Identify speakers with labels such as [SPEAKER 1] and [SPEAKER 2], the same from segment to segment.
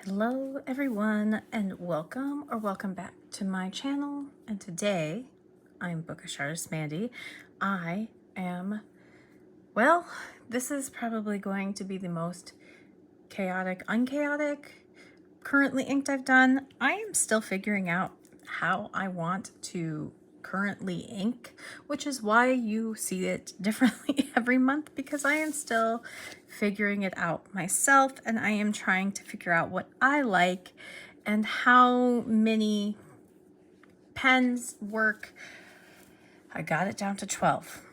[SPEAKER 1] Hello everyone and welcome back to my channel. And today I'm Bookish Artist Mandy. Well, this is probably going to be the most chaotic, unchaotic currently inked I've done. I am still figuring out how I want to currently ink, which is why you see it differently every month, because I am still figuring it out myself and I am trying to figure out what I like and how many pens work. I got it down to 12.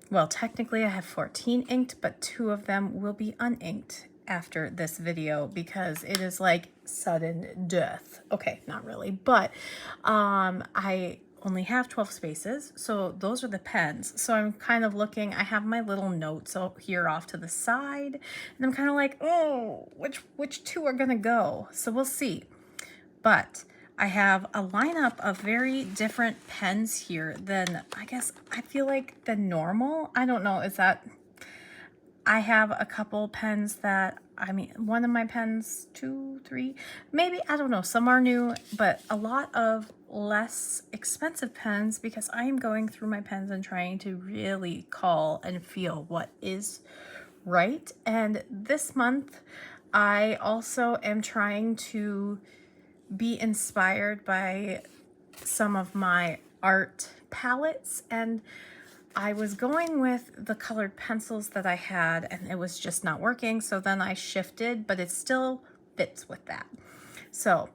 [SPEAKER 1] Well, technically I have 14 inked, but 2 of them will be uninked after this video because it is like sudden death. Okay, not really, but I only have 12 spaces, so those are the pens. So I'm kind of looking, I have my little notes here off to the side, and I'm kind of like, oh, which 2 are gonna go? So we'll see. But I have a lineup of very different pens here than, I feel like the normal. I don't know, is that, I have a couple pens that, one of my pens, 2, 3, maybe, I don't know, some are new, but a lot of less expensive pens because I am going through my pens and trying to really call and feel what is right. And this month, I also am trying to be inspired by some of my art palettes, and I was going with the colored pencils that I had and it was just not working, so then I shifted, but it still fits with that. So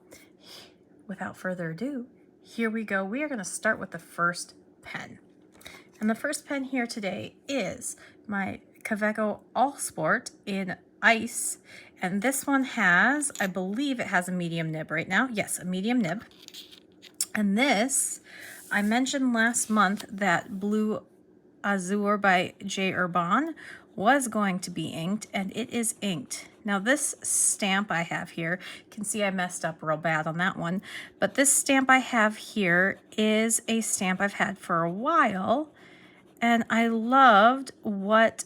[SPEAKER 1] without further ado, here we go. We are going to start with the first pen, and the first pen here today is my KOFI All Sport in Ice. And this one has, I believe it has a medium nib right now. Yes, a medium nib. And this, I mentioned last month that Bleu Azur by J. Herbin was going to be inked, and it is inked. Now this stamp I have here, you can see I messed up real bad on that one, but this stamp I have here is a stamp I've had for a while, and I loved what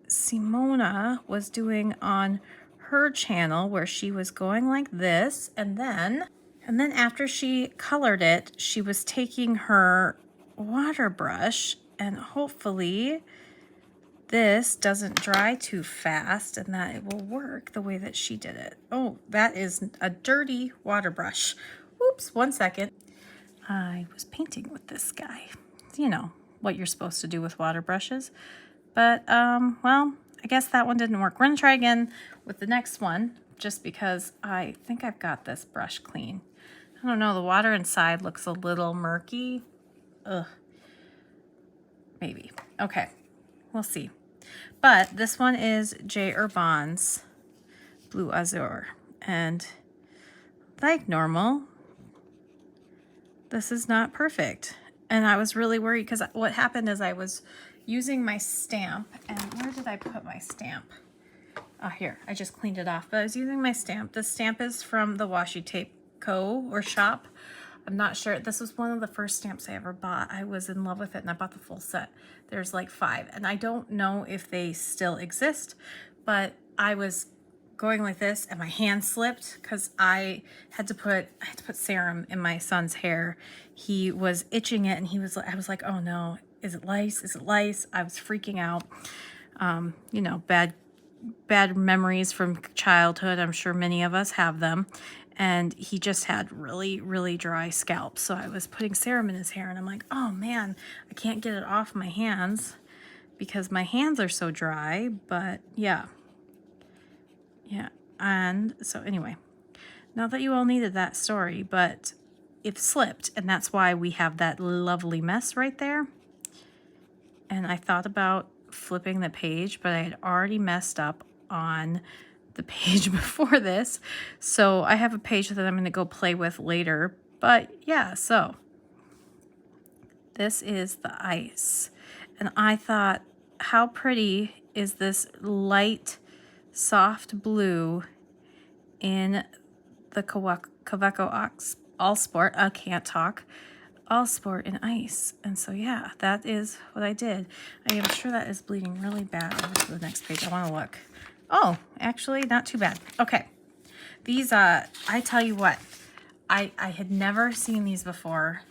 [SPEAKER 1] Simona was doing on her channel, where she was going like this, and then after she colored it, she was taking her water brush, and hopefully this doesn't dry too fast and that it will work the way that she did it. Oh, that is a dirty water brush. Oops, 1 second. I was painting with this guy. You know what you're supposed to do with water brushes. But, well, I guess that one didn't work. We're going to try again with the next one, just because I think I've got this brush clean. I don't know, the water inside looks a little murky. Ugh. Maybe. Okay, we'll see. But this one is J. Herbin's Bleu Azur. And like normal, this is not perfect. And I was really worried because what happened is I was using my stamp, and where did I put my stamp? Oh, here, I just cleaned it off, but I was using my stamp. The stamp is from the Washi Tape Co. or shop. I'm not sure. This was one of the first stamps I ever bought. I was in love with it and I bought the full set. There's like 5, and I don't know if they still exist, but I was going like this and my hand slipped because I had to put serum in my son's hair. He was itching it and I was like, oh no, is it lice? Is it lice? I was freaking out. You know, bad memories from childhood. I'm sure many of us have them. And he just had really, really dry scalp. So I was putting serum in his hair and I'm like, oh man, I can't get it off my hands because my hands are so dry. But yeah. And so anyway, not that you all needed that story, but it slipped, and that's why we have that lovely mess right there. And I thought about flipping the page, but I had already messed up on the page before this. So I have a page that I'm going to go play with later. But yeah, so this is the ice. And I thought, how pretty is this light, soft blue in the KOFI All Sport. I can't talk. All Sport in Ice. And so yeah, that is what I did. I am sure that is bleeding really bad. Over to the next page. I want to look. Oh, actually not too bad. Okay. These, I tell you what, I had never seen these before,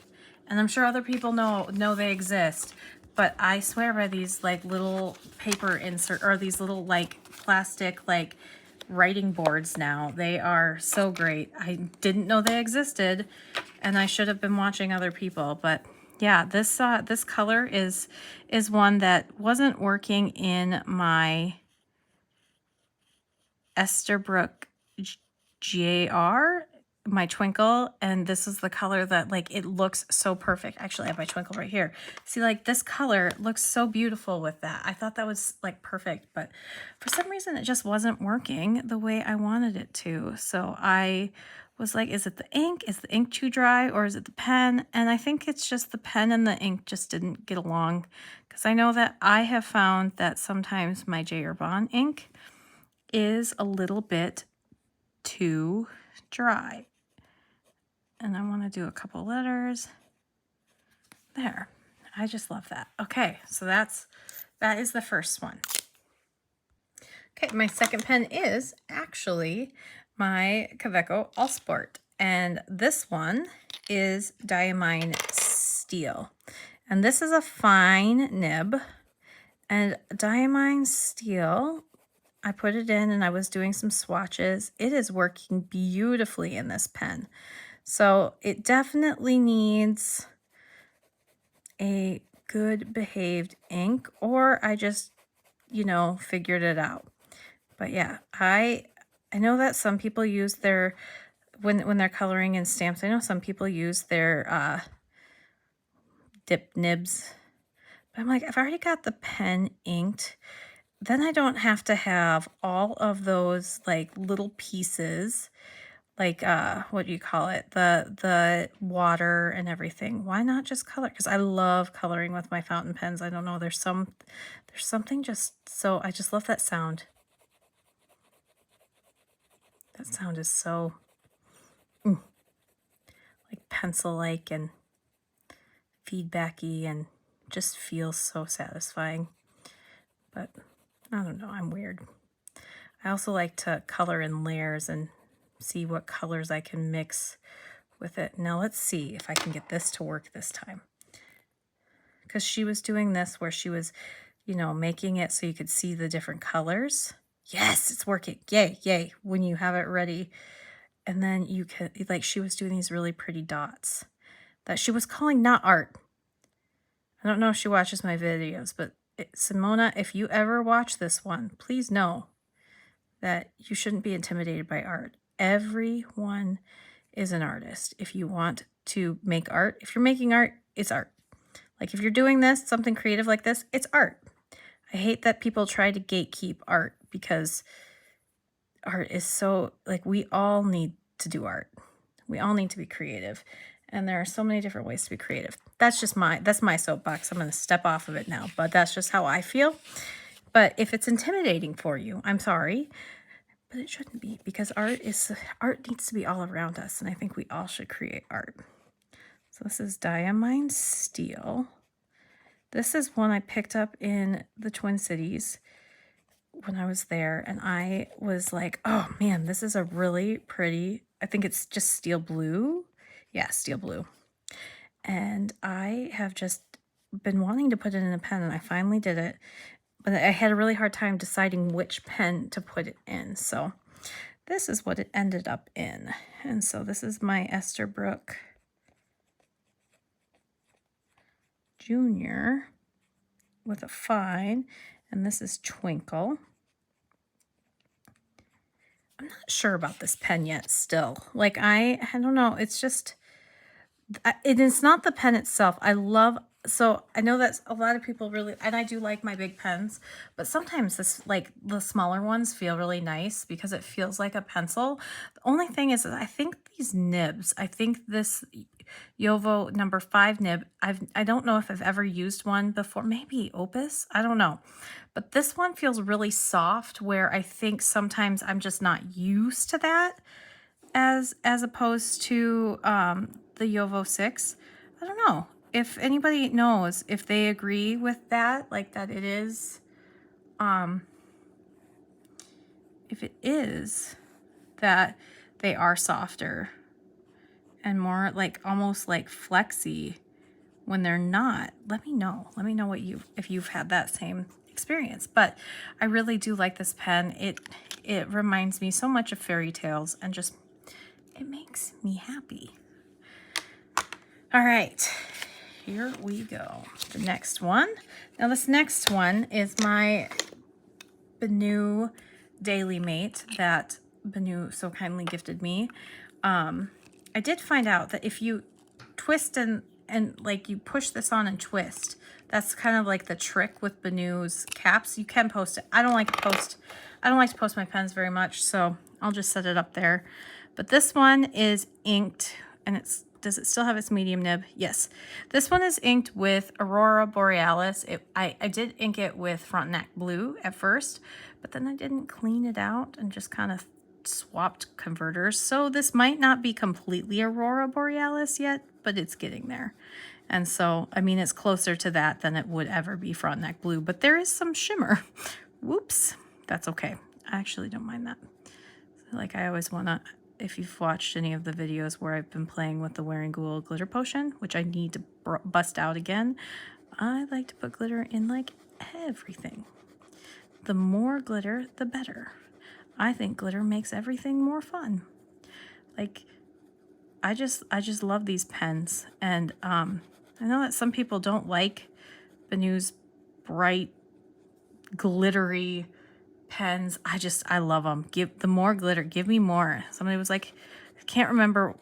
[SPEAKER 1] and I'm sure other people know they exist, but I swear by these like little paper insert, or these little like plastic like writing boards now. They are so great. I didn't know they existed, and I should have been watching other people, but yeah, this color is one that wasn't working in my Esterbrook JR, my Twinkle, and this is the color that like it looks so perfect. Actually, I have my Twinkle right here. See, like this color looks so beautiful with that. I thought that was like perfect, but for some reason it just wasn't working the way I wanted it to. So I was like, is it the ink? Is the ink too dry, or is it the pen? And I think it's just the pen and the ink just didn't get along, because I know that I have found that sometimes my J. Herbin ink is a little bit too dry. And I want to do a couple letters there. I just love that. Okay, so that is the first one. Okay, my second pen is actually my Kaweco All Sport, and this one is Diamine Steel, and this is a fine nib. And Diamine Steel, I put it in and I was doing some swatches. It is working beautifully in this pen. So it definitely needs a good behaved ink, or I just, you know, figured it out. But yeah, I know that some people use their, when they're coloring in stamps, I know some people use their dip nibs. But I'm like, I've already got the pen inked. Then I don't have to have all of those like little pieces, like what do you call it, the water and everything. Why not just color? Because I love coloring with my fountain pens. I don't know, there's something just so, I just love that sound. That sound is so like pencil-like and feedbacky, and just feels so satisfying. But I don't know, I'm weird. I also like to color in layers and see what colors I can mix with it. Now let's see if I can get this to work this time. Because she was doing this where she was, you know, making it so you could see the different colors. Yes, it's working. Yay, yay. When you have it ready. And then you can, like, she was doing these really pretty dots that she was calling not art. I don't know if she watches my videos, but Simona, if you ever watch this one, please know that you shouldn't be intimidated by art. Everyone is an artist. If you want to make art, if you're making art, it's art. Like if you're doing this, something creative like this, it's art. I hate that people try to gatekeep art, because art is so, like, we all need to do art. We all need to be creative. And there are so many different ways to be creative. That's my soapbox. I'm going to step off of it now, but that's just how I feel. But if it's intimidating for you, I'm sorry, but it shouldn't be, because art needs to be all around us, and I think we all should create art. So this is Diamine Steel. This is one I picked up in the Twin Cities when I was there, and I was like, oh man, this is a really pretty, I think it's just steel blue. Yeah, steel blue. And I have just been wanting to put it in a pen, and I finally did it. But I had a really hard time deciding which pen to put it in. So this is what it ended up in. And so this is my Esterbrook Junior with a fine. And this is Twinkle. I'm not sure about this pen yet still. Like, I don't know. It's just, it's not the pen itself. So I know that a lot of people really, and I do like my big pens, but sometimes this, like the smaller ones feel really nice because it feels like a pencil. The only thing is I think these nibs, I think this Jowo number 5 nib, I don't know if I've ever used one before, maybe Opus, I don't know. But this one feels really soft, where I think sometimes I'm just not used to that as opposed to the Jowo 6. I don't know. If anybody knows if they agree with that, like that it is, if it is that they are softer and more like almost like flexy when they're not. Let me know what if you've had that same experience. But I really do like this pen. It reminds me so much of fairy tales, and just it makes me happy. All right, here we go. The next one. Now this next one is my BNU Daily Mate that BNU so kindly gifted me. I did find out that if you twist and like you push this on and twist, that's kind of like the trick with BNU's caps. You can post it. I don't like to post my pens very much, so I'll just set it up there. But this one is inked, and does it still have its medium nib? Yes. This one is inked with Aurora Borealis. I did ink it with Frontenac Blue at first, but then I didn't clean it out and just kind of swapped converters. So this might not be completely Aurora Borealis yet, but it's getting there. And so, I mean, it's closer to that than it would ever be Frontenac Blue, but there is some shimmer. Whoops. That's okay. I actually don't mind that. Like I always want to, if you've watched any of the videos where I've been playing with the Wearing Ghoul glitter potion, which I need to bust out again, I like to put glitter in like everything. The more glitter, the better. I think glitter makes everything more fun. Like, I just love these pens. And I know that some people don't like BNU's bright, glittery pens. I love them. Give the more glitter, give me more. Somebody was like, I can't remember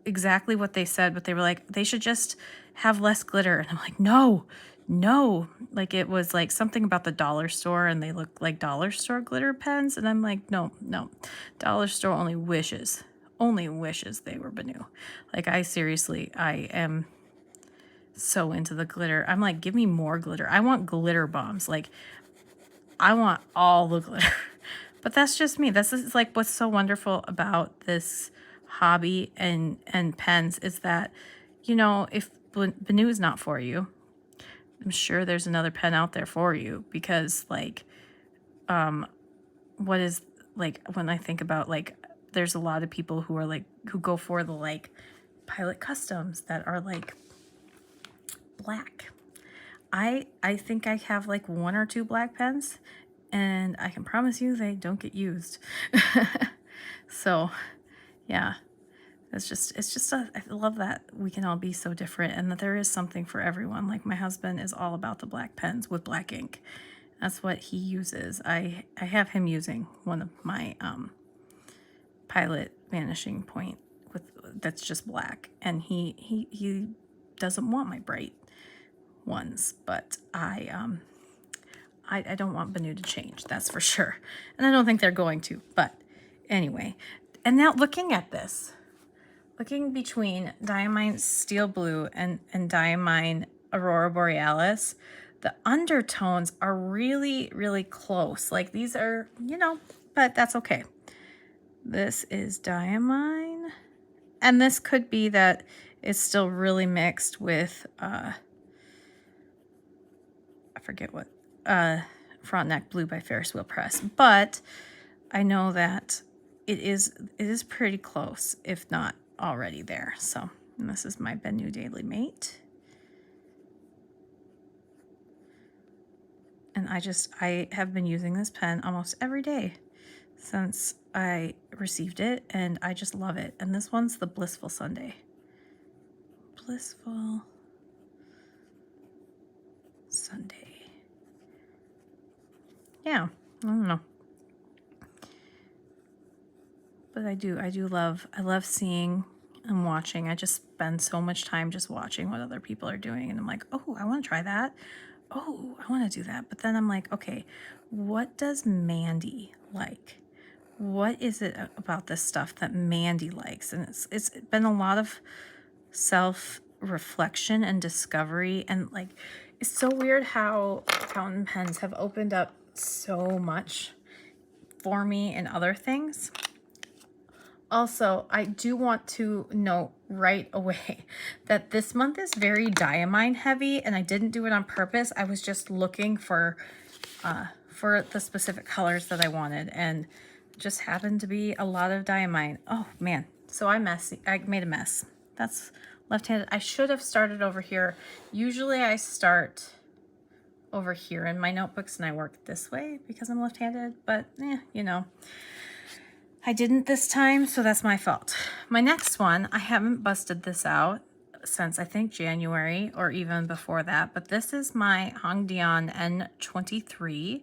[SPEAKER 1] exactly what they said, but they were like, they should just have less glitter. And I'm like, no, like it was like something about the dollar store and they look like dollar store glitter pens. And I'm like, no, dollar store only wishes they were BNU. Like I am so into the glitter. I'm like, give me more glitter. I want glitter bombs. Like I want all the glitter. But that's just me. This is like what's so wonderful about this hobby and pens is that, you know, if BNU is not for you, I'm sure there's another pen out there for you, because like, what is like, when I think about like, there's a lot of people who are like, who go for the like Pilot Customs that are like black. I think I have like 1 or 2 black pens, and I can promise you they don't get used. So yeah, I love that we can all be so different and that there is something for everyone. Like my husband is all about the black pens with black ink. That's what he uses. I have him using one of my Pilot Vanishing Point that's just black, and he doesn't want my bright ones, but I don't want BNU to change, that's for sure. And I don't think they're going to, but anyway. And now looking between Diamine Steel Blue and Diamine Aurora Borealis, the undertones are really, really close. Like these are, you know, but that's okay. This is Diamine, and this could be that it's still really mixed with, I forget what, Frontenac Blue by Ferris Wheel Press, but I know that it is pretty close, if not already there. So, and this is my BNU Daily Mate. And I have been using this pen almost every day since I received it, and I just love it. And this one's the Blissful Sunday. Blissful Sunday. Yeah, I don't know. But I love seeing and watching. I just spend so much time just watching what other people are doing, and I'm like, oh, I want to try that. Oh, I want to do that. But then I'm like, okay, what does Mandy like? What is it about this stuff that Mandy likes? And it's been a lot of self-reflection and discovery, and like, it's so weird how fountain pens have opened up so much for me and other things. Also, I do want to note right away that this month is very Diamine heavy, and I didn't do it on purpose. I was just looking for the specific colors that I wanted, and just happened to be a lot of Diamine. Oh man, so I made a mess. That's left-handed. I should have started over here. Usually I start over here in my notebooks and I work this way because I'm left-handed, but you know, I didn't this time, so that's my fault. My next one, I haven't busted this out since I think January or even before that, but this is my Hongdian N23.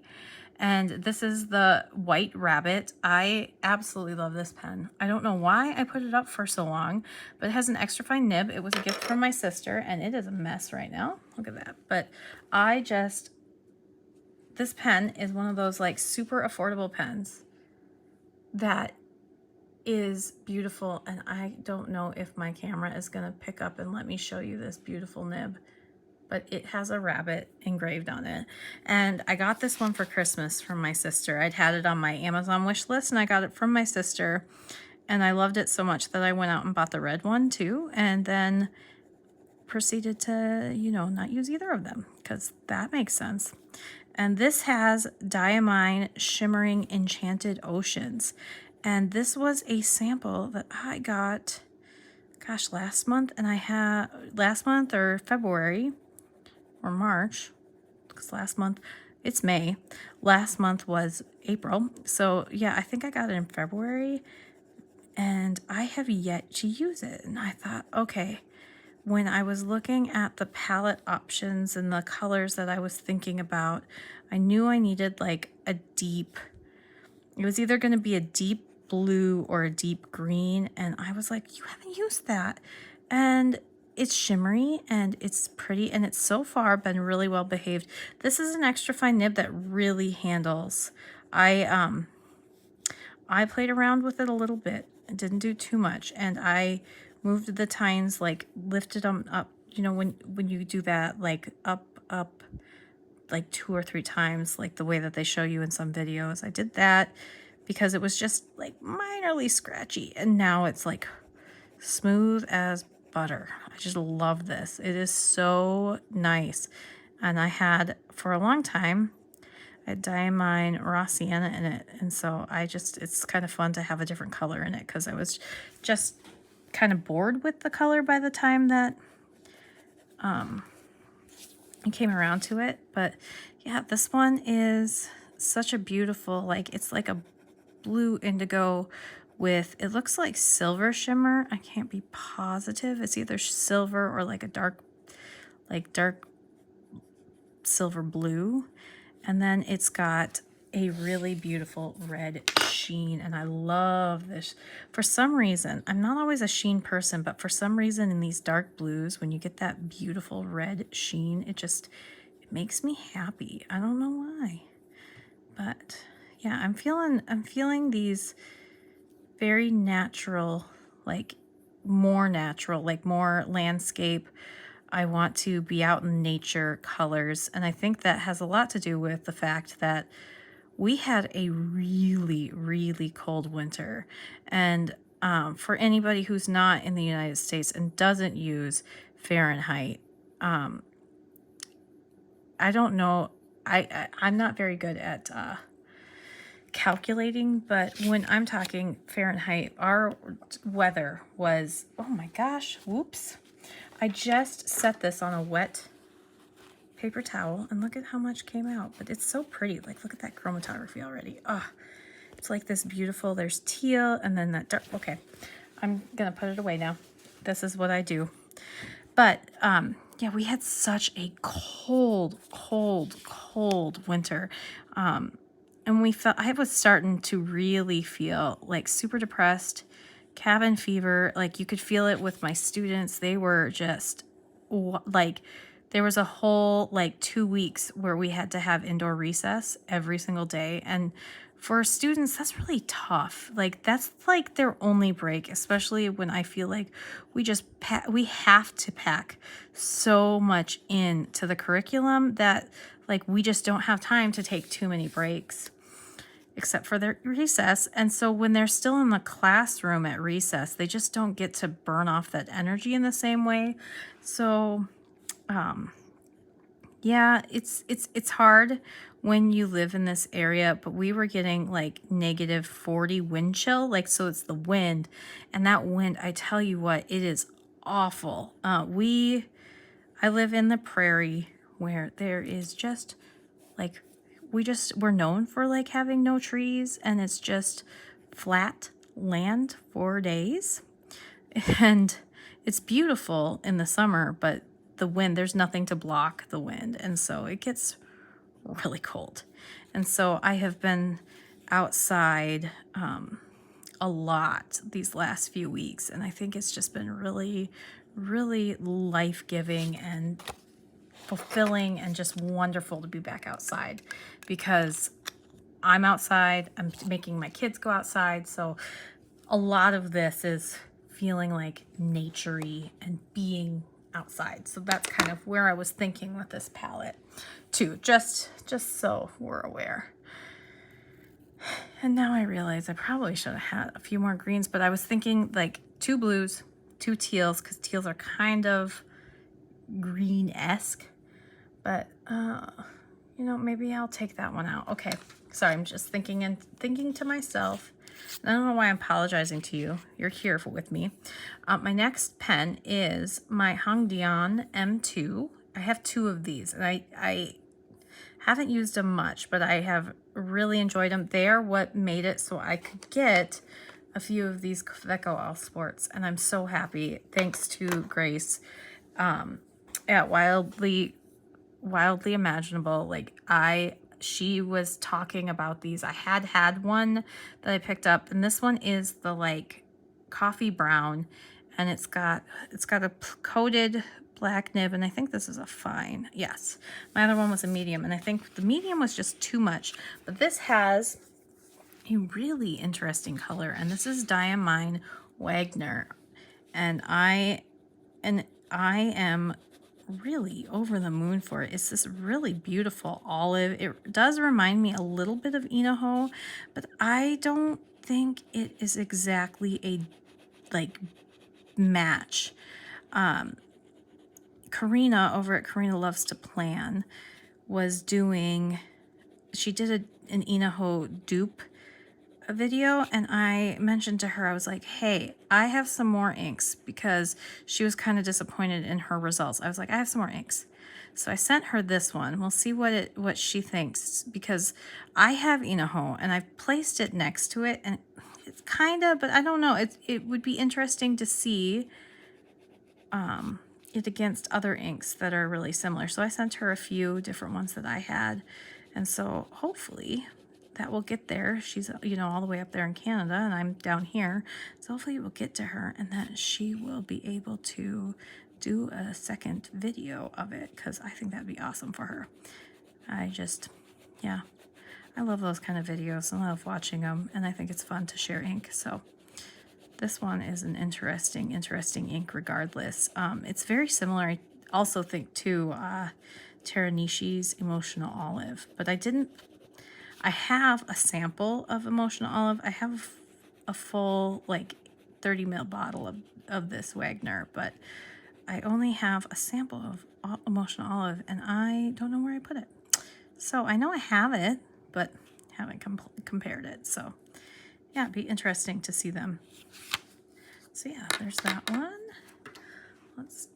[SPEAKER 1] And this is the White Rabbit. I absolutely love this pen. I don't know why I put it up for so long, but it has an extra fine nib. It was a gift from my sister, and it is a mess right now. Look at that. But this pen is one of those like super affordable pens that is beautiful, and I don't know if my camera is gonna pick up and let me show you this beautiful nib, but it has a rabbit engraved on it. And I got this one for Christmas from my sister. I'd had it on my Amazon wish list and I got it from my sister, and I loved it so much that I went out and bought the red one too, and then proceeded to, you know, not use either of them because that makes sense. And this has Diamine Shimmering Enchanted Oceans. And this was a sample that I got, gosh, last month. And I had last month or February or March, because last month, it's May. Last month was April. So yeah, I think I got it in February and I have yet to use it. And I thought, okay, when I was looking at the palette options and the colors that I was thinking about, I knew I needed like a deep, it was either going to be a deep blue or a deep green. And I was like, you haven't used that. And it's shimmery and it's pretty, and it's so far been really well behaved. This is an extra fine nib that really handles. I played around with it a little bit and didn't do too much, and I moved the tines, like lifted them up, you know, when you do that, like up like 2 or 3 times, like the way that they show you in some videos. I did that because it was just like minorly scratchy, and now it's like smooth as butter. I just love this. It is so nice. And I had for a long time a Diamine Raw Sienna in it, and so it's kind of fun to have a different color in it because I was just kind of bored with the color by the time that I came around to it. But yeah, this one is such a beautiful, like, it's like a blue indigo with, it looks like silver shimmer. I can't be positive. It's either silver or like a dark silver blue. And then it's got a really beautiful red sheen, and I love this. For some reason, I'm not always a sheen person, but for some reason in these dark blues, when you get that beautiful red sheen, it makes me happy. I don't know why. But yeah, I'm feeling these very natural, like more natural, like more landscape. I want to be out in nature colors, and I think that has a lot to do with the fact that we had a really, really cold winter. And for anybody who's not in the United States and doesn't use Fahrenheit, I don't know. I'm not very good at calculating, but when I'm talking Fahrenheit, our weather was, oh my gosh, whoops. I just set this on a wet paper towel and look at how much came out. But it's so pretty. Like, look at that chromatography already. Oh, it's like this beautiful, there's teal and then that dark. Okay, I'm gonna put it away now. This is what I do. But yeah, we had such a cold winter. And I was starting to really feel like super depressed, cabin fever. Like, you could feel it with my students. They were just like, there was a whole like 2 weeks where we had to have indoor recess every single day. And for students, that's really tough. Like, that's like their only break, especially when I feel like we have to pack so much into the curriculum that like we just don't have time to take too many breaks, except for their recess. And so when they're still in the classroom at recess, they just don't get to burn off that energy in the same way. So Yeah, it's hard when you live in this area, but we were getting like -40 wind chill, like, so it's the wind, and that wind, I tell you what, it is awful. I live in the prairie where there is just like, we're known for like having no trees, and it's just flat land for days. And it's beautiful in the summer, but the wind, there's nothing to block the wind. And so it gets really cold. And so I have been outside a lot these last few weeks. And I think it's just been really, really life-giving and fulfilling and just wonderful to be back outside, because I'm outside, I'm making my kids go outside. So a lot of this is feeling like naturey and being outside. So that's kind of where I was thinking with this palette too, just so we're aware. And now I realize I probably should have had a few more greens, but I was thinking like 2 blues, 2 teals, because teals are kind of green-esque. But you know, maybe I'll take that one out. Okay, sorry, I'm just thinking to myself. I don't know why I'm apologizing to you. You're here with me. My next pen is my Hongdian M2. I have 2 of these, and I haven't used them much, but I have really enjoyed them. They are what made it so I could get a few of these Eco All Sports, and I'm so happy, thanks to Grace at Wildly Imaginable. Like, she was talking about these. I had one that I picked up, and this one is the like coffee brown, and it's got a coated black nib, and I think this is a fine. Yes, my other one was a medium, and I think the medium was just too much, but this has a really interesting color, and this is Diamine Wagner, and I am really over the moon for it. It's this really beautiful olive. It does remind me a little bit of Inoho, but I don't think it is exactly a like match. Karina over at Karina Loves to Plan was doing, she did an Inoho dupe video, and I mentioned to her, I was like, hey, I have some more inks, because she was kind of disappointed in her results. I was like, I have some more inks. So I sent her this one. We'll see what she thinks, because I have Inoho and I've placed it next to it, and it's kind of, but I don't know, it would be interesting to see it against other inks that are really similar. So I sent her a few different ones that I had, and so hopefully that will get there. She's, you know, all the way up there in Canada, and I'm down here. So hopefully it will get to her, and that she will be able to do a second video of it, because I think that'd be awesome for her. Yeah, I love those kind of videos. I love watching them, and I think it's fun to share ink. So this one is an interesting ink regardless. It's very similar, I also think, to Teranishi's Emotional Olive, but I have a sample of Emotional Olive. I have a full like 30 ml bottle of this Wagner, but I only have a sample of Emotional Olive, and I don't know where I put it. So I know I have it, but haven't compared it. So yeah, it'd be interesting to see them. So yeah, there's that one. Let's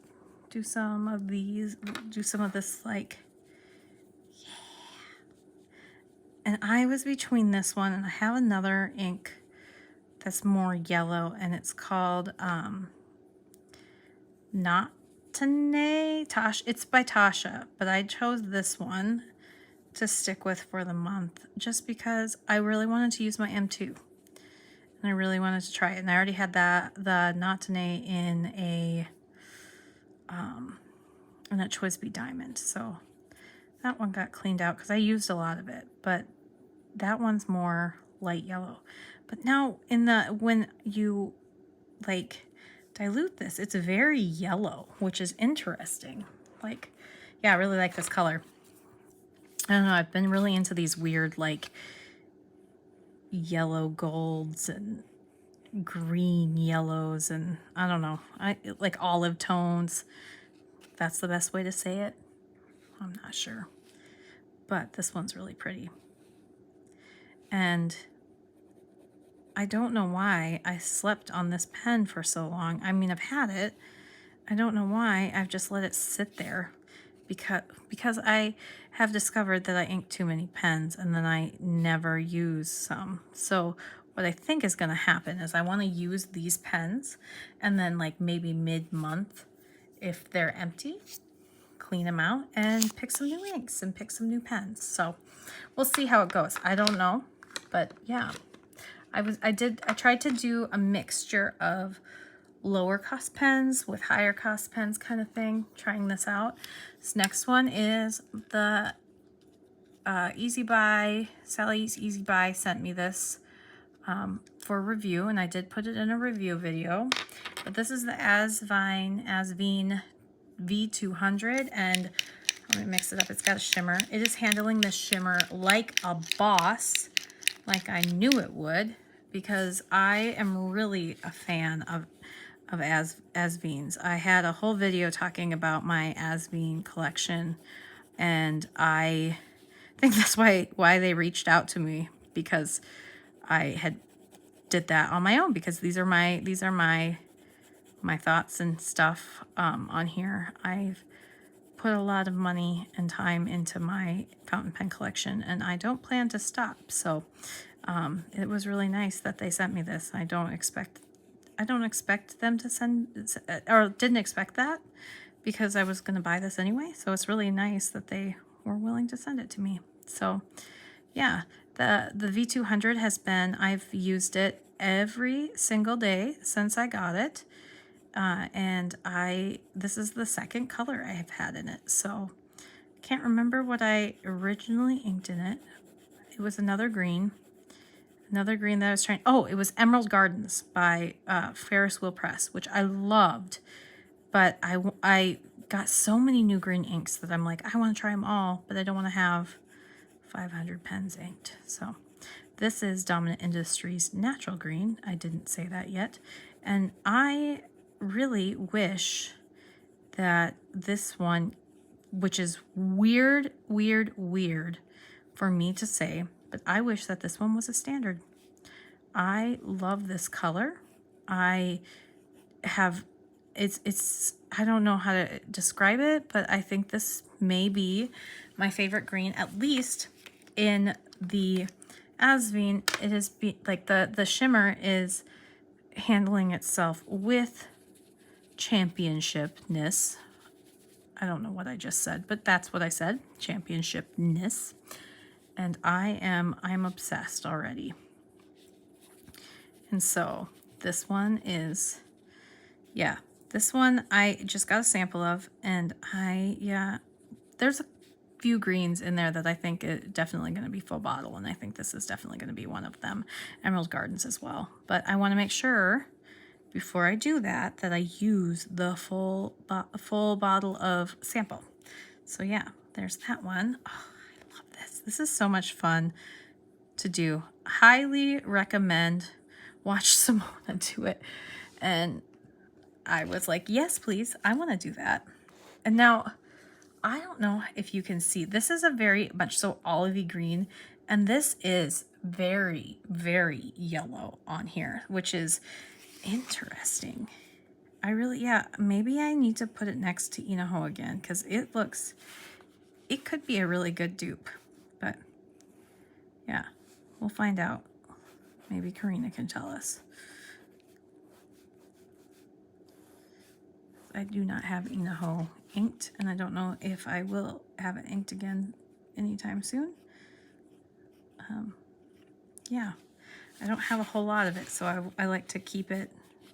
[SPEAKER 1] do some of these, do some of this like, and I was between this one, and I have another ink that's more yellow, and it's called Not Tanae Tosh. It's by Taccia, but I chose this one to stick with for the month, just because I really wanted to use my M2, and I really wanted to try it. And I already had the Not Tanae in a Twisby diamond, so that one got cleaned out because I used a lot of it. But that one's more light yellow. But now when you like dilute this, it's very yellow, which is interesting. Like, yeah, I really like this color. I don't know, I've been really into these weird like yellow golds and green yellows, and I don't know, I like olive tones. That's the best way to say it. I'm not sure. But this one's really pretty. And I don't know why I slept on this pen for so long. I mean, I've had it. I don't know why I've just let it sit there, because I have discovered that I ink too many pens and then I never use some. So what I think is going to happen is I want to use these pens, and then like maybe mid-month, if they're empty, clean them out and pick some new inks and pick some new pens. So we'll see how it goes. I don't know, but yeah, I tried to do a mixture of lower cost pens with higher cost pens kind of thing, trying this out. This next one is the Easy Buy. Sally's Easy Buy sent me this for review, and I did put it in a review video. But this is the Azine V200, and let me mix it up. It's got a shimmer. It is handling this shimmer like a boss, like I knew it would, because I am really a fan of Azvines. I had a whole video talking about my Azvine collection, and I think that's why they reached out to me, because I had did that on my own, because these are my thoughts and stuff on here. I've put a lot of money and time into my fountain pen collection, and I don't plan to stop. So it was really nice that they sent me this. I don't expect them to send, or didn't expect that, because I was going to buy this anyway. So it's really nice that they were willing to send it to me. So yeah, the V200 has been, I've used it every single day since I got it. And this is the second color I have had in it. So can't remember what I originally inked in it. It was another green that I was trying. Oh, it was Emerald Gardens by Ferris Wheel Press, which I loved. But I got so many new green inks that I'm like, I want to try them all, but I don't want to have 500 pens inked. So this is Dominant Industries Natural Green. I didn't say that yet. And I really wish that this one, which is weird for me to say, but I wish that this one was a standard. I love this color. I don't know how to describe it, but I think this may be my favorite green, at least in the Asvine. It is like the shimmer is handling itself with championshipness. I don't know what I just said, but that's what I said, championshipness. And I'm obsessed already. And so this one is, yeah, this one I just got a sample of, and there's a few greens in there that I think is definitely going to be full bottle, and I think this is definitely going to be one of them. Emerald Gardens as well. But I want to make sure before I do that I use the full bottle of sample. So yeah, there's that one. Oh, I love this. This is so much fun to do. Highly recommend. Watch Simona do it. And I was like, yes, please. I want to do that. And now, I don't know if you can see. This is a very much so olivey green. And this is very, very yellow on here, which is interesting. Maybe I need to put it next to Inoho again, because it could be a really good dupe. But yeah, we'll find out. Maybe Karina can tell us. I do not have Inoho inked, and I don't know if I will have it inked again anytime soon. Yeah, I don't have a whole lot of it, so I like to keep it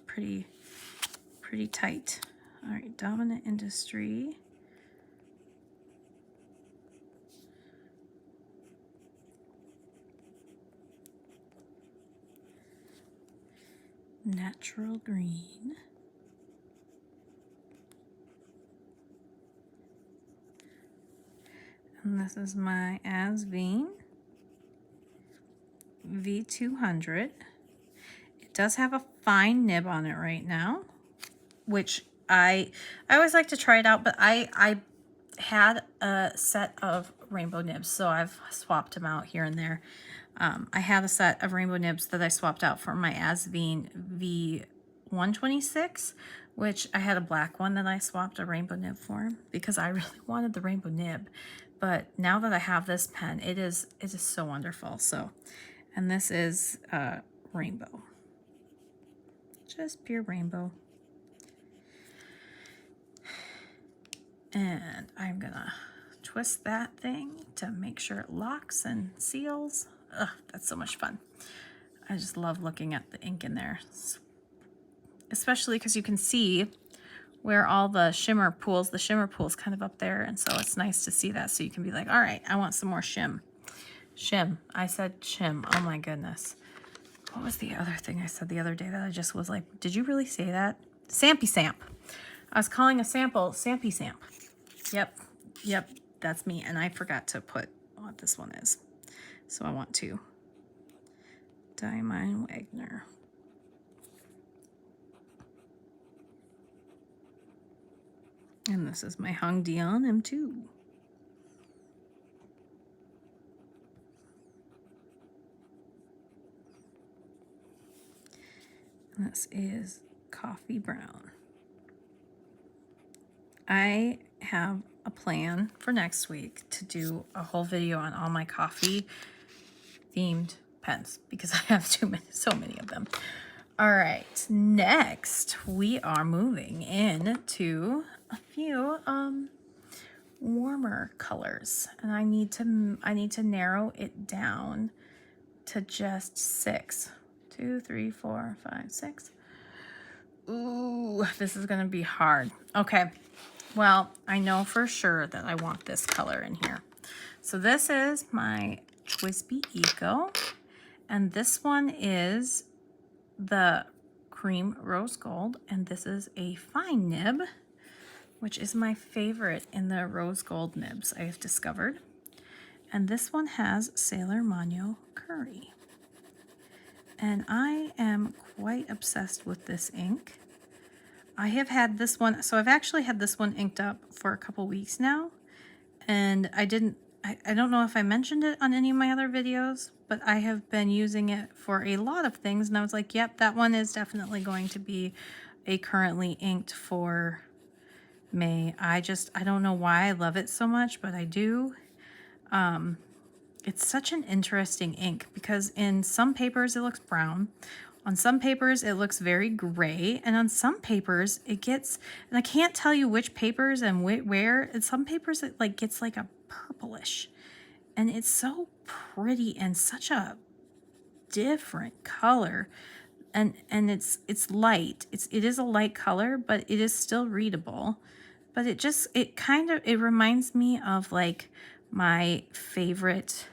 [SPEAKER 1] pretty tight. All right, Dominant Industry. Natural green. And this is my Azvine V200. It does have a fine nib on it right now, which I always like to try it out, but I had a set of rainbow nibs, so I've swapped them out here and there. I had a set of rainbow nibs that I swapped out for my Azine V126, which I had a black one that I swapped a rainbow nib for because I really wanted the rainbow nib. But now that I have this pen, it is so wonderful. So, and this is rainbow, just pure rainbow. And I'm gonna twist that thing to make sure it locks and seals. Ugh, that's so much fun. I just love looking at the ink in there, especially because you can see where all the shimmer pools kind of up there, and so it's nice to see that, so you can be like, all right, I want some more shim. I said shim. Oh my goodness. What was the other thing I said the other day that I just was like, did you really say that? Sampy Samp. I was calling a sample Sampy Samp. Yep, that's me. And I forgot to put what this one is. So I want to. Diamine Wagner. And this is my Hongdian M2. And this is Coffee Brown. I have a plan for next week to do a whole video on all my coffee themed pens because I have so many of them. All right, next we are moving into a few warmer colors, and I need to narrow it down to just 6. 2, 3, 4, 5, 6. Ooh, this is gonna be hard. Okay, well, I know for sure that I want this color in here. So this is my Twisby Eco, and this one is the cream rose gold, and this is a fine nib, which is my favorite in the rose gold nibs I have discovered. And this one has Sailor Mano Curry. And I am quite obsessed with this ink. I have had this one, so I've actually had this one inked up for a couple weeks now, and I don't know if I mentioned it on any of my other videos, but I have been using it for a lot of things, and I was like, yep, that one is definitely going to be a currently inked for May. I don't know why I love it so much, but I do. It's such an interesting ink because in some papers it looks brown, on some papers it looks very gray, and on some papers it gets, and I can't tell you which papers and where, in some papers it like gets like a purplish, and it's so pretty and such a different color, and it's light. It is a light color, but it is still readable. But it reminds me of like my favorite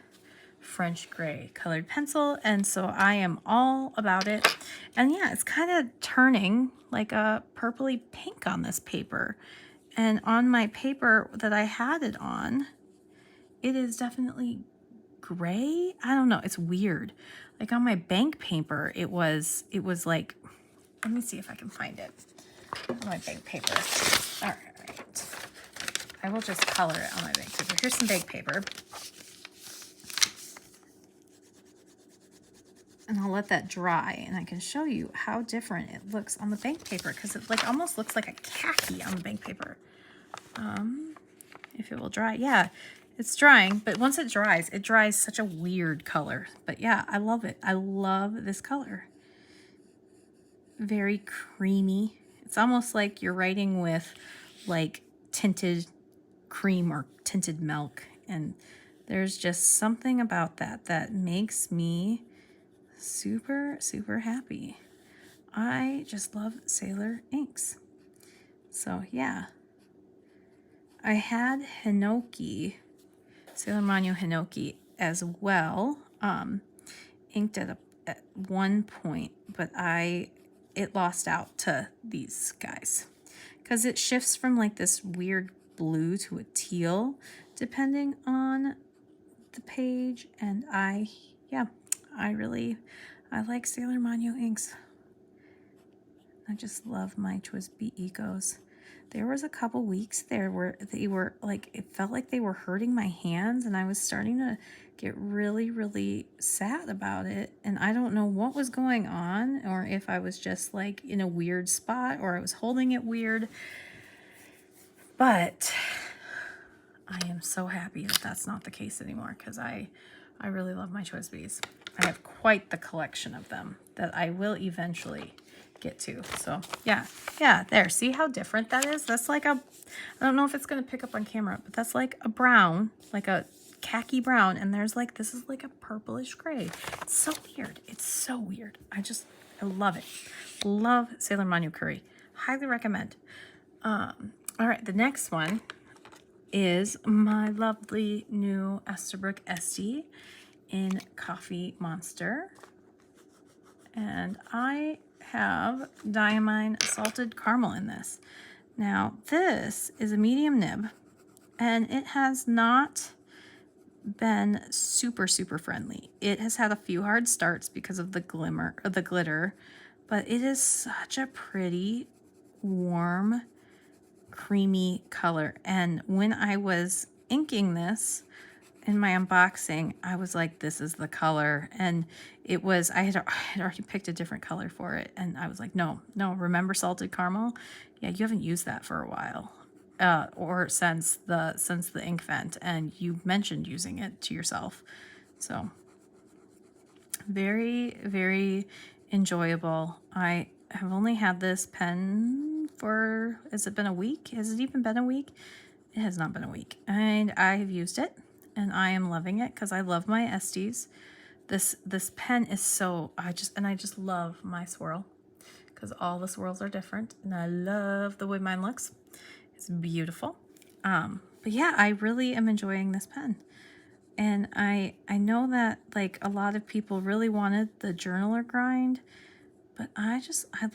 [SPEAKER 1] French gray colored pencil, and so I am all about it. And yeah, it's kind of turning like a purpley pink on this paper, and on my paper that I had it on, it is definitely gray. I don't know, it's weird. Like on my bank paper, it was like, let me see if I can find it on my bank paper. All right, I will just color it on my bank paper. Here's some bank paper. And I'll let that dry, and I can show you how different it looks on the bank paper, because it like almost looks like a khaki on the bank paper. If it will dry. Yeah, it's drying, but once it dries such a weird color. But yeah, I love it. I love this color. Very creamy. It's almost like you're writing with like tinted cream or tinted milk, and there's just something about that makes me super happy. I just love Sailor inks. So yeah, I had Hinoki, Sailor Mano Hinoki as well, inked at one point, but it lost out to these guys because it shifts from like this weird blue to a teal depending on the page, and I like Sailor Mano inks. I just love my Twisby Ecos. there was a couple weeks there where they were like, it felt like they were hurting my hands, and I was starting to get really, really sad about it. And I don't know what was going on, or if I was just like in a weird spot, or I was holding it weird. But I am so happy that that's not the case anymore, because I really love my Twisbys. I have quite the collection of them that I will eventually get to. So yeah, there, see how different that is? That's like a, I don't know if it's going to pick up on camera, but that's like a brown, like a khaki brown, and there's like, this is like a purplish gray. It's so weird. It's so weird. I love it. Love Sailor Manu Curry. Highly recommend. All right, the next one is my lovely new Esterbrook Estie in Coffee Monster. And I have Diamine Salted Caramel in this. Now, this is a medium nib, and it has not been super, super friendly. It has had a few hard starts because of the glimmer or the glitter, but it is such a pretty, warm, creamy color. And when I was inking this in my unboxing, I was like, this is the color. And it was, I had already picked a different color for it, and I was like, no, remember Salted Caramel? Yeah, you haven't used that for a while, or since the ink vent, and you mentioned using it to yourself. So very, very enjoyable. I have only had this pen for, has it been a week? Has it even been a week? It has not been a week, and I have used it, and I am loving it because I love my Estes. This pen is so, I just love my swirl, because all the swirls are different, and I love the way mine looks. It's beautiful. But yeah, I really am enjoying this pen. And I know that like a lot of people really wanted the journaler grind, but I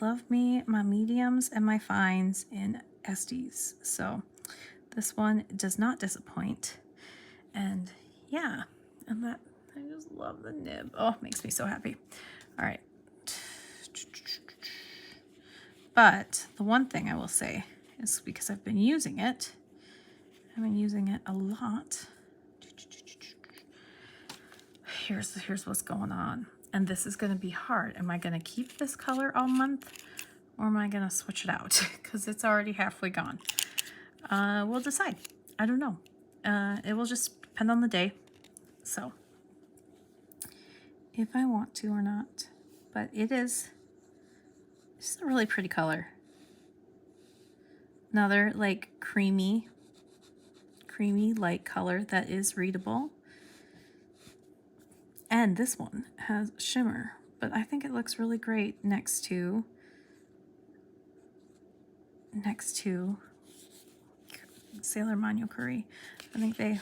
[SPEAKER 1] love my mediums and my fines in Estes. So this one does not disappoint. And yeah, and that, I just love the nib. Oh, it makes me so happy. All right. But the one thing I will say is, because I've been using it a lot. Here's what's going on. And this is going to be hard. Am I going to keep this color all month, or am I going to switch it out? Because it's already halfway gone. We'll decide. I don't know. It will just depend on the day. So if I want to or not. But it's a really pretty color. Another like creamy light color that is readable. And this one has shimmer, but I think it looks really great next to Sailor Manu Curry. I think they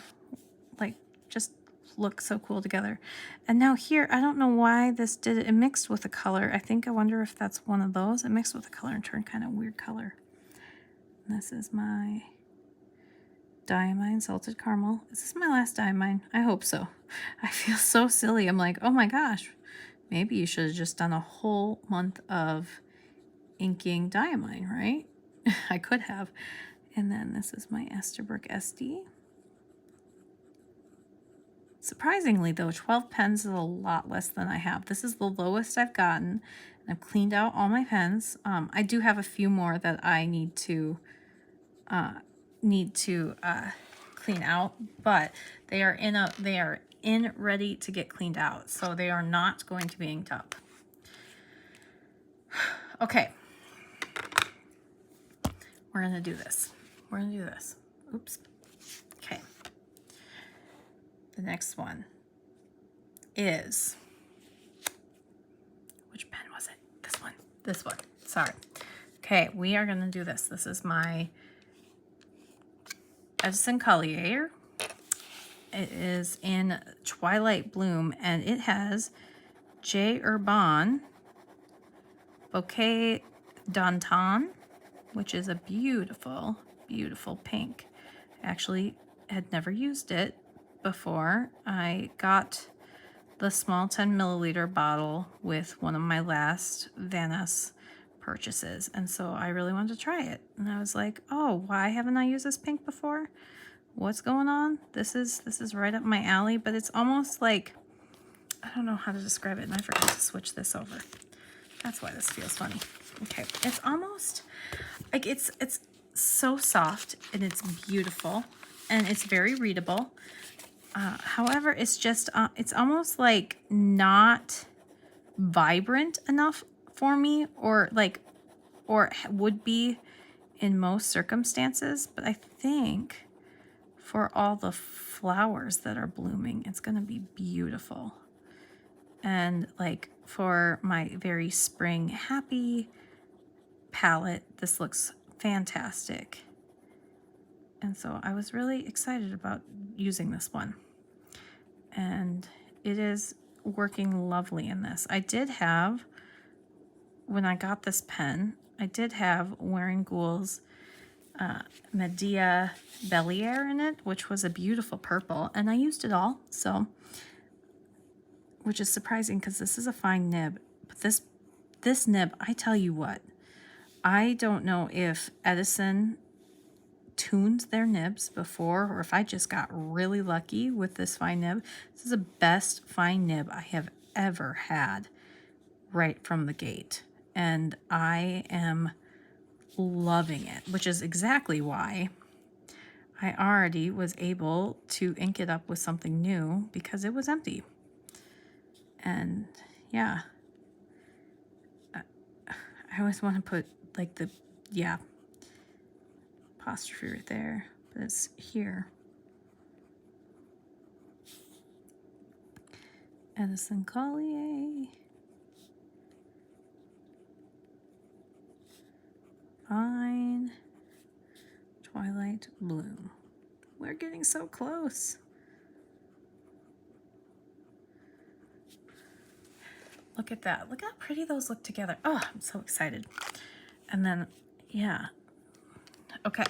[SPEAKER 1] like just look so cool together. And now here, I don't know why this did it. It mixed with a color. I wonder if that's one of those. It mixed with a color and turned kind of weird color. And this is my Diamine Salted Caramel. Is this my last Diamine? I hope so. I feel so silly. I'm like, oh my gosh, maybe you should have just done a whole month of inking Diamine, right? I could have. And then this is my Esterbrook Estie. Surprisingly though, 12 pens is a lot less than I have. This is the lowest I've gotten. I've cleaned out all my pens. I do have a few more that I need to clean out, but they are in ready to get cleaned out, so they are not going to be inked up. Okay, we're gonna do this. Oops. Okay. The next one is, which pen was it? This one. Sorry. Okay, we are gonna do this. This is my Edison Collier. It is in Twilight Bloom, and it has J. Herbin Bouquet Danton, which is a beautiful, beautiful pink. I actually had never used it before. I got the small 10 milliliter bottle with one of my last Vaniss purchases. And so I really wanted to try it. And I was like, oh, why haven't I used this pink before? What's going on? This is right up my alley, but it's almost like, I don't know how to describe it, and I forgot to switch this over. That's why this feels funny. Okay, it's almost like it's so soft and it's beautiful and it's very readable. However, it's just it's almost like not vibrant enough for me, or would be in most circumstances. But I think for all the flowers that are blooming, it's gonna be beautiful. And like for my very spring happy palette, this looks fantastic. And so I was really excited about using this one. And it is working lovely in this. I did have, when I got this pen, I did have Wearing Ghoul's Medea Belliere in it, which was a beautiful purple, and I used it all, so, which is surprising because this is a fine nib. But this nib, I tell you what, I don't know if Edison tuned their nibs before, or if I just got really lucky with this fine nib. This is the best fine nib I have ever had right from the gate, and I am loving it, which is exactly why I already was able to ink it up with something new, because it was empty. And yeah, I always want to put like the, yeah, apostrophe right there, but it's here. Edison Collier. Fine. Twilight Bloom. We're getting so close. Look at that. Look how pretty those look together. Oh, I'm so excited. And then, yeah. Okay.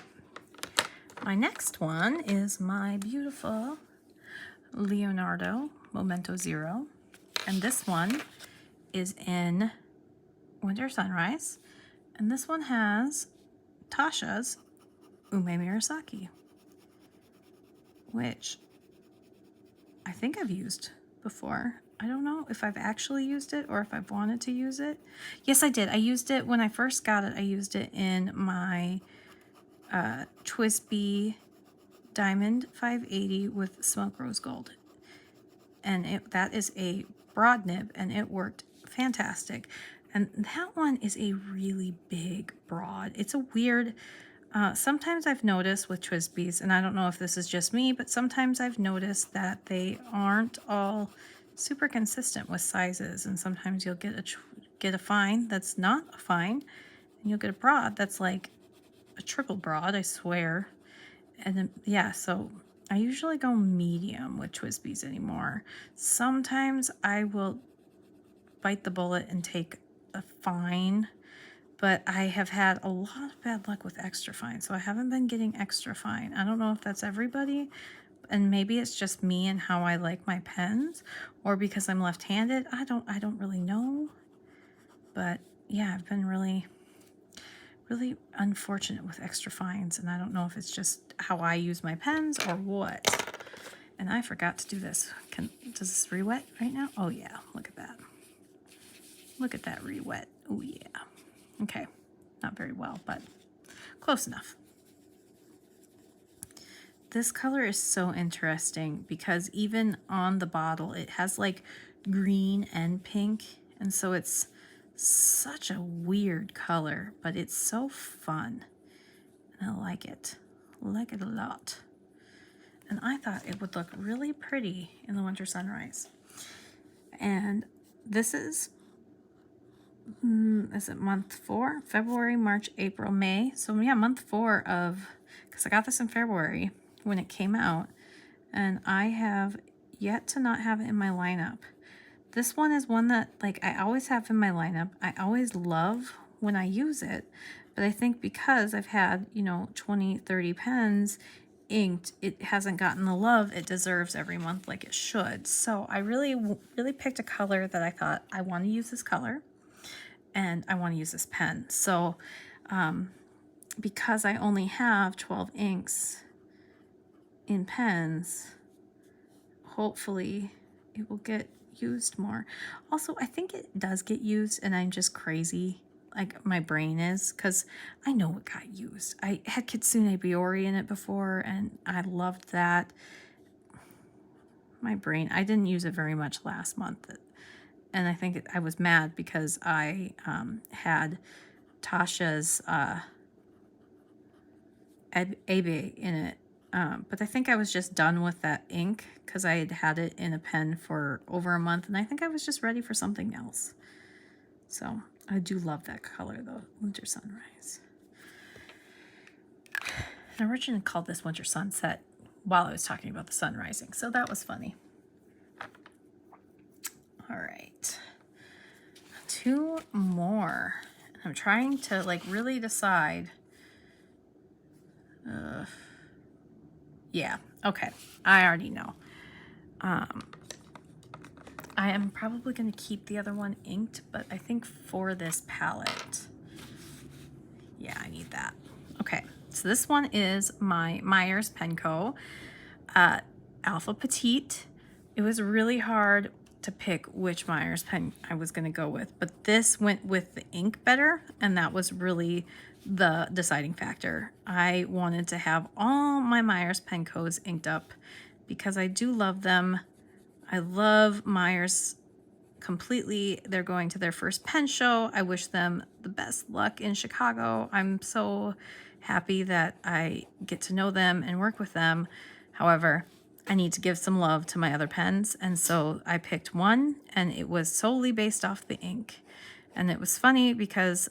[SPEAKER 1] My next one is my beautiful Leonardo Momento Zero. And this one is in Winter Sunrise. And this one has Taccia's Ume Murasaki, which I think I've used before. I don't know if I've actually used it or if I've wanted to use it. Yes, I did. I used it when I first got it. I used it in my Twisby Diamond 580 with Smoke Rose Gold. And that is a broad nib, and it worked fantastic. And that one is a really big broad. It's a weird, sometimes I've noticed with Twisbys, and I don't know if this is just me, but sometimes I've noticed that they aren't all super consistent with sizes. And sometimes you'll get a fine that's not a fine, and you'll get a broad that's like a triple broad, I swear. And then, yeah, so I usually go medium with Twisbys anymore. Sometimes I will bite the bullet and take a fine, but I have had a lot of bad luck with extra fine, so I haven't been getting extra fine. I don't know if that's everybody, and maybe it's just me and how I like my pens, or because I'm left-handed. I don't really know, but yeah, I've been really unfortunate with extra fines, and I don't know if it's just how I use my pens or what. And I forgot to do this. Does this re-wet right now? Oh yeah, look at that. Look at that re-wet. Oh yeah. Okay, not very well, but close enough. This color is so interesting because even on the bottle, it has like green and pink, and so it's such a weird color, but it's so fun. And I like it. I like it a lot. And I thought it would look really pretty in the Winter Sunrise. And this is it month 4? February, March, April, May. So yeah, month 4 of, because I got this in February when it came out, and I have yet to not have it in my lineup. This one is one that like I always have in my lineup. I always love when I use it, but I think because I've had, 20, 30 pens inked, it hasn't gotten the love it deserves every month like it should. So I really picked a color that I thought I want to use this color. and I want to use this pen. So because I only have 12 inks in pens, hopefully it will get used more. Also, I think it does get used and I'm just crazy, like my brain is, because I know it got used. I had Kitsune Biori in it before and I loved that. My brain, I didn't use it very much last month, and I think I was mad because I had Tasha's Abe in it. But I think I was just done with that ink because I had had it in a pen for over a month, and I think I was just ready for something else. So I do love that color though, Winter Sunrise. I originally called this Winter Sunset while I was talking about the sun rising, so that was funny. All right, 2 more. I'm trying to like really decide. Yeah, okay, I already know. I am probably going to keep the other one inked, but I think for this palette, yeah, I need that. Okay, so this one is my Myers Penco Alpha Petite. It was really hard to pick which Myers pen I was going to go with, but this went with the ink better, and that was really the deciding factor. I wanted to have all my Myers Pencos inked up because I do love them. I love Myers completely. They're going to their first pen show. I wish them the best luck in Chicago. I'm so happy that I get to know them and work with them. However, I need to give some love to my other pens, and so I picked one, and it was solely based off the ink. And it was funny because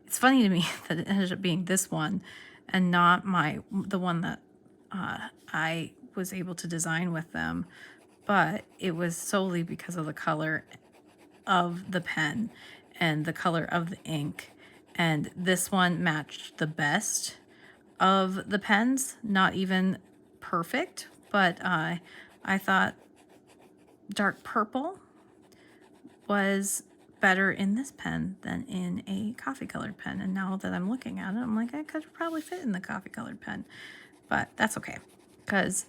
[SPEAKER 1] it's funny to me that it ended up being this one and not the one that I was able to design with them, but it was solely because of the color of the pen and the color of the ink. And this one matched the best of the pens, not even perfect, but I thought dark purple was better in this pen than in a coffee colored pen. And now that I'm looking at it, I'm like, I could probably fit in the coffee colored pen, but that's okay. Because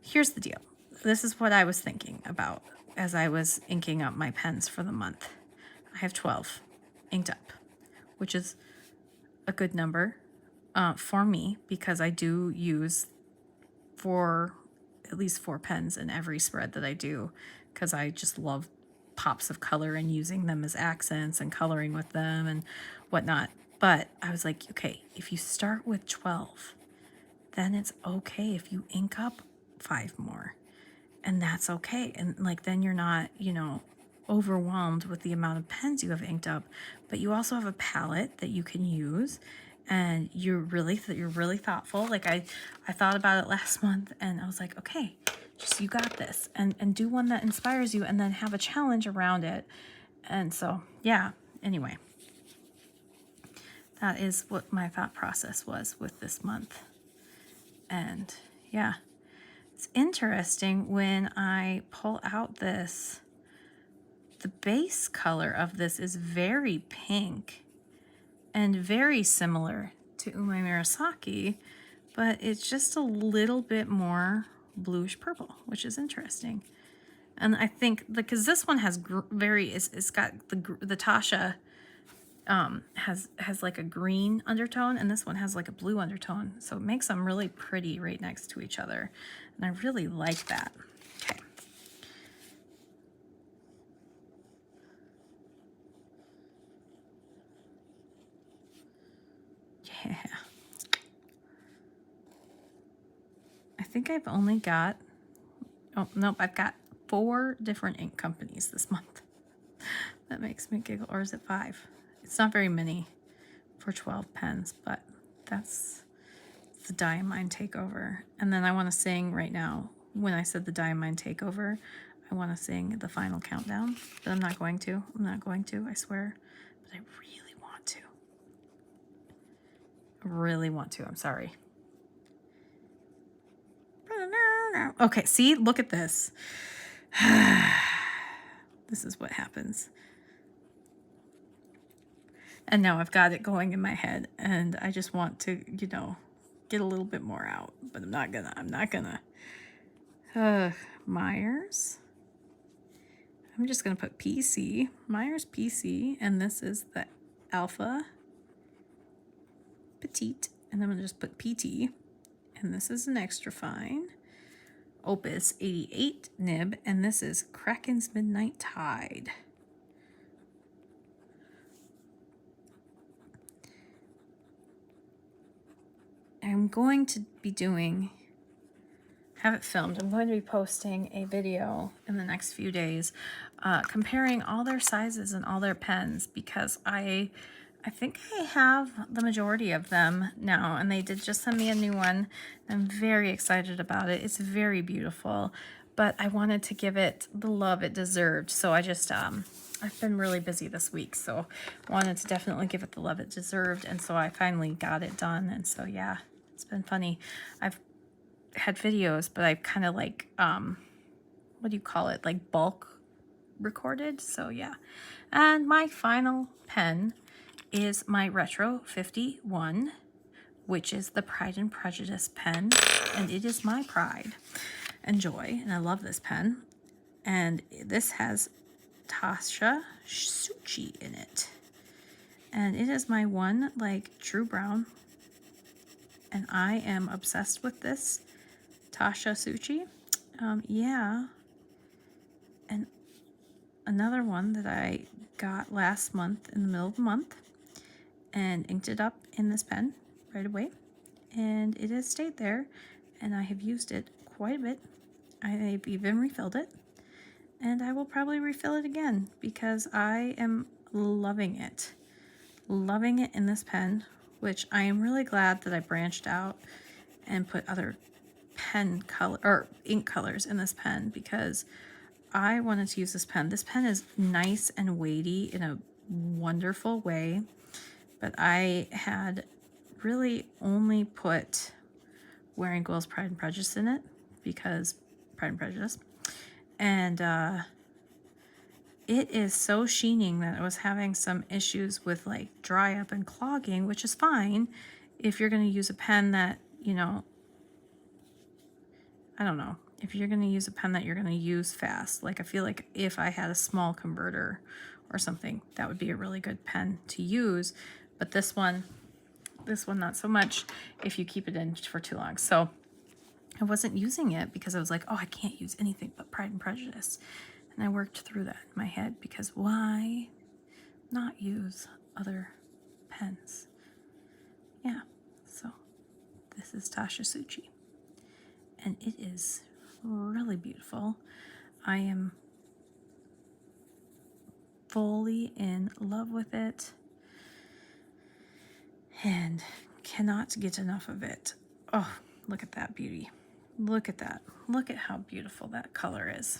[SPEAKER 1] here's the deal. This is what I was thinking about as I was inking up my pens for the month. I have 12 inked up, which is a good number for me because I do use at least 4 pens in every spread that I do because I just love pops of color and using them as accents and coloring with them and whatnot. But I was like, okay, if you start with 12, then it's okay if you ink up 5 more, and that's okay. And like, then you're not, overwhelmed with the amount of pens you have inked up, but you also have a palette that you can use, and you're really thoughtful. Like I thought about it last month, and I was like, okay, just, you got this, and do one that inspires you, and then have a challenge around it. And so, yeah, anyway, that is what my thought process was with this month. And yeah, it's interesting when I pull out this, the base color of this is very pink and very similar to Umai Murasaki, but it's just a little bit more bluish purple, which is interesting. And I think because this one has it's got the Taccia has like a green undertone, and this one has like a blue undertone, so it makes them really pretty right next to each other, and I really like that. Okay. Yeah. I think I've only got, oh nope, I've got 4 different ink companies this month. That makes me giggle. Or is it 5? It's not very many for 12 pens, but that's the Diamine Takeover. And then I want to sing right now, when I said the Diamine Takeover, I want to sing the final countdown, but I'm not going to. I swear. But I really want to. I'm sorry. Okay, see? Look at this. This is what happens. And now I've got it going in my head, and I just want to, you know, get a little bit more out, but I'm not gonna. Myers. I'm just gonna put PC, Myers PC, and this is the Alpha Petite, and I'm gonna just put PT, and this is an extra fine. Opus 88 nib, and this is Kraken's Midnight Tide. I'm going to be have it filmed. I'm going to be posting a video in the next few days comparing all their sizes and all their pens, because I think I have the majority of them now, and they did just send me a new one. I'm very excited about it. It's very beautiful, but I wanted to give it the love it deserved. So I just, I've been really busy this week, so I wanted to definitely give it the love it deserved. And so I finally got it done. And so, yeah, it's been funny. I've had videos, but I've kind of like, what do you call it? Like bulk recorded. So yeah. And my final pen is my Retro 51, which is the Pride and Prejudice pen, and it is my pride and joy, and I love this pen. And this has Taccia Sunrise in it, and it is my one like true brown, and I am obsessed with this Taccia Sunrise. Yeah, and another one that I got last month in the middle of the month, and inked it up in this pen right away, and it has stayed there, and I have used it quite a bit. I've even refilled it, and I will probably refill it again because I am loving it in this pen, which I am really glad that I branched out and put other pen color or ink colors in this pen, because I wanted to use this pen. This pen is nice and weighty in a wonderful way, but I had really only put Wearing Gold's Pride and Prejudice in it, because Pride and Prejudice, and it is so sheening that I was having some issues with like dry up and clogging, which is fine if you're going to use a pen that, you know, I don't know, if you're going to use a pen that you're going to use fast. Like I feel like if I had a small converter or something, that would be a really good pen to use. But this one not so much if you keep it in for too long. So I wasn't using it because I was like, oh, I can't use anything but Pride and Prejudice. And I worked through that in my head, because why not use other pens? Yeah, so this is Taccia Sunrise, and it is really beautiful. I am fully in love with it and cannot get enough of it. Oh, look at that beauty. Look at that. Look at how beautiful that color is.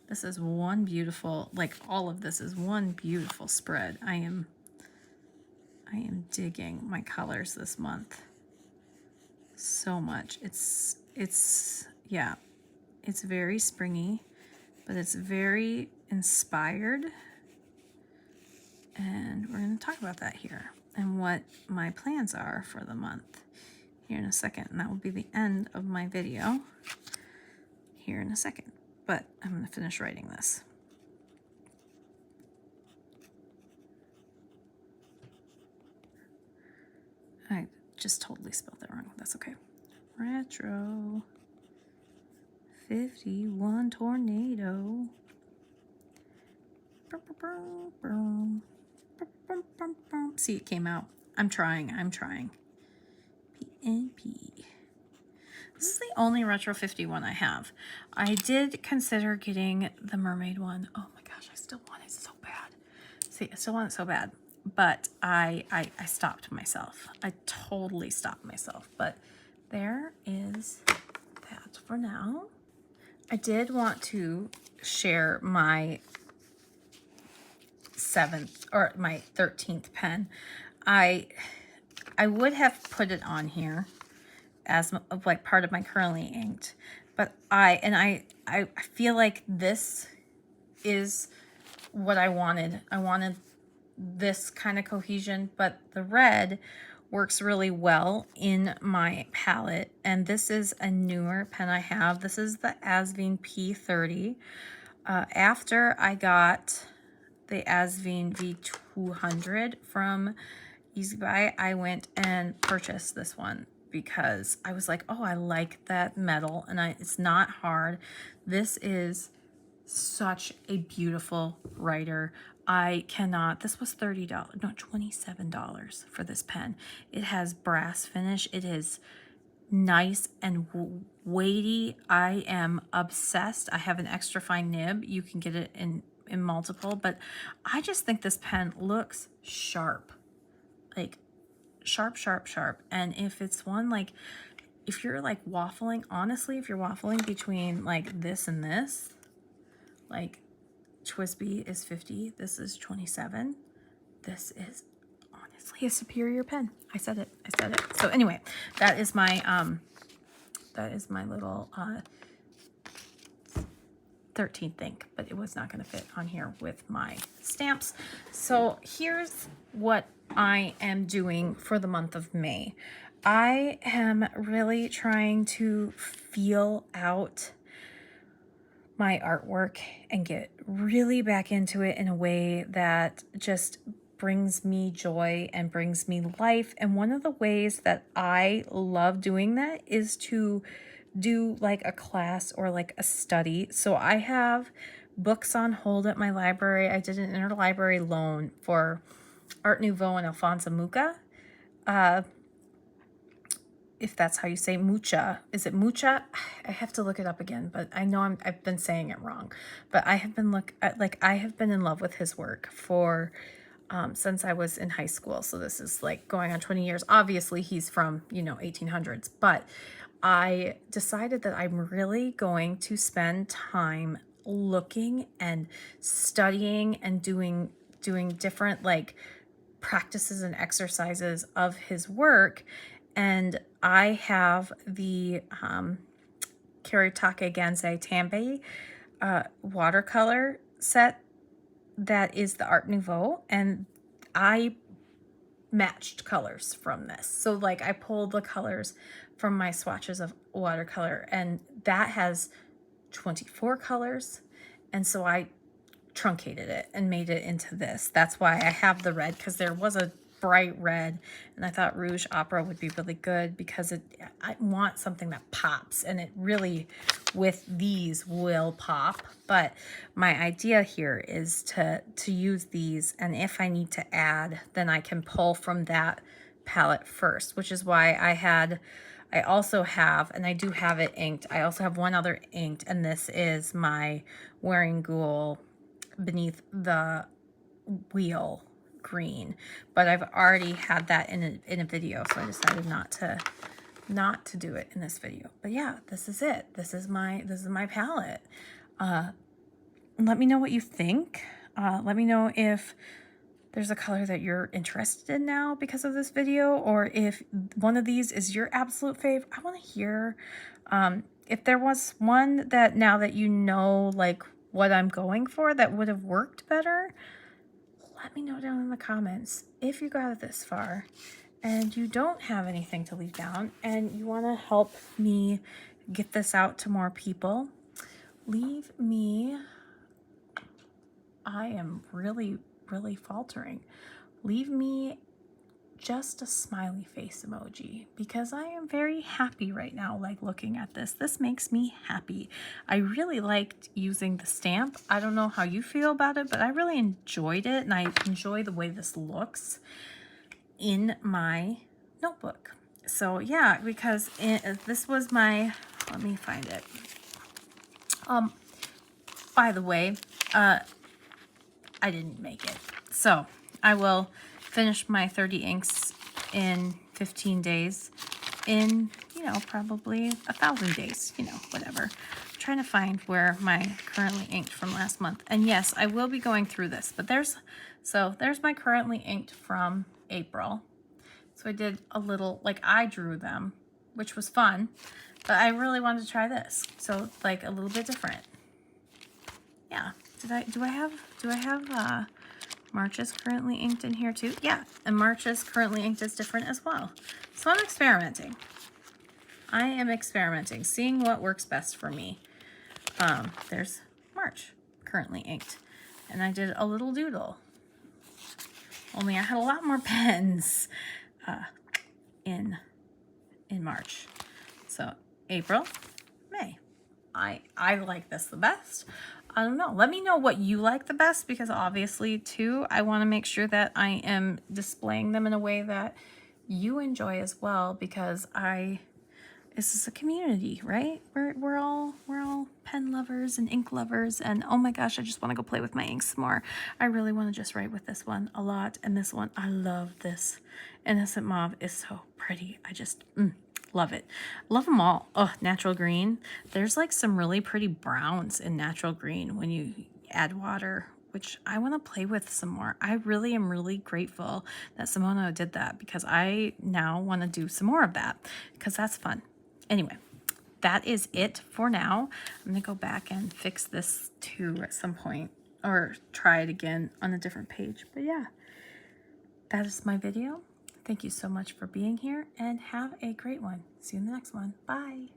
[SPEAKER 1] This is one beautiful, like all of this is one beautiful spread. I am digging my colors this month so much. It's yeah, it's very springy, but it's very inspired. And we're going to talk about that here and what my plans are for the month here in a second. And that will be the end of my video here in a second. But I'm going to finish writing this. I just totally spelled that wrong. That's okay. Retro 51 Tornado. See, it came out. I'm trying. PNP. This is the only Retro 51 I have. I did consider getting the mermaid one. Oh my gosh, I still want it so bad. See, I still want it so bad. But I stopped myself. I totally stopped myself. But there is that for now. I did want to share my 7th or my 13th pen. I would have put it on here as like part of my currently inked, but I feel like this is what I wanted. I wanted this kind of cohesion, but the red works really well in my palette. And this is a newer pen I have. This is the Azine P30. After I got the Azine V200 from Easy Buy, I went and purchased this one because I was like, oh, I like that metal, and it's not hard. This is such a beautiful writer. I cannot, this was $30, no, $27 for this pen. It has brass finish. It is nice and weighty. I am obsessed. I have an extra fine nib. You can get it in multiple, but I just think this pen looks sharp, like sharp, sharp, sharp. And if it's one, like, if you're like waffling, honestly, if you're waffling between like this and this, like Twisby is 50, this is 27. This is honestly a superior pen. I said it. So anyway, that is my little 13th ink, but it was not going to fit on here with my stamps. So here's what I am doing for the month of May. I am really trying to feel out my artwork and get really back into it in a way that just brings me joy and brings me life. And one of the ways that I love doing that is to do like a class or like a study. So I have books on hold at my library. I did an interlibrary loan for Art Nouveau and Alfonso Mucha. If that's how you say Mucha. Is it Mucha? I have to look it up again, but I know I've been saying it wrong. But I have been I have been in love with his work for since I was in high school. So this is like going on 20 years. Obviously he's from, 1800s, but I decided that I'm really going to spend time looking and studying and doing different like practices and exercises of his work. And I have the Karitake Gansei Tambei watercolor set that is the Art Nouveau, and I matched colors from this. So like I pulled the colors from my swatches of watercolor, and that has 24 colors, and so I truncated it and made it into this. That's why I have the red, because there was a bright red, and I thought Rouge Opera would be really good because I want something that pops, and it really with these will pop. But my idea here is to use these, and if I need to add, then I can pull from that palette first, which is why I also have, and I do have it inked, I also have one other inked, and this is my Wearing Ghoul Beneath the Wheel green, but I've already had that in a video, so I decided not to do it in this video. But yeah, this is it. This is my palette. Let me know what you think. Let me know if there's a color that you're interested in now because of this video, or if one of these is your absolute fave. I want to hear if there was one that, now that you know like what I'm going for, that would have worked better. Let me know down in the comments. If you got it this far and you don't have anything to leave down and you want to help me get this out to more people, leave me, I am really faltering. Leave me just a smiley face emoji, because I am very happy right now, like looking at this. This makes me happy. I really liked using the stamp. I don't know how you feel about it, but I really enjoyed it, and I enjoy the way this looks in my notebook. So yeah, because this was my, let me find it. By the way, I didn't make it. So I will finish my 30 inks in 15 days, in, probably 1,000 days, whatever. I'm trying to find where my currently inked from last month. And yes, I will be going through this, but there's my currently inked from April. So I did a little, like I drew them, which was fun, but I really wanted to try this. So like a little bit different. Yeah. Do I have March is currently inked in here too. Yeah, and March is currently inked is different as well. So I'm experimenting. I am experimenting, seeing what works best for me. There's March currently inked, and I did a little doodle. Only I had a lot more pens in March. So April, May. I like this the best. I don't know. Let me know what you like the best, because obviously too, I want to make sure that I am displaying them in a way that you enjoy as well, because this is a community, right? We're all pen lovers and ink lovers, and oh my gosh, I just want to go play with my inks more. I really want to just write with this one a lot, and this one, I love this. Innocent Mauve is so pretty. I just love it. Love them all. Oh, natural green. There's like some really pretty browns in natural green when you add water, which I want to play with some more. I really am really grateful that Simona did that, because I now want to do some more of that, because that's fun. Anyway, that is it for now. I'm going to go back and fix this too at some point, or try it again on a different page. But yeah, that is my video. Thank you so much for being here, and have a great one. See you in the next one. Bye.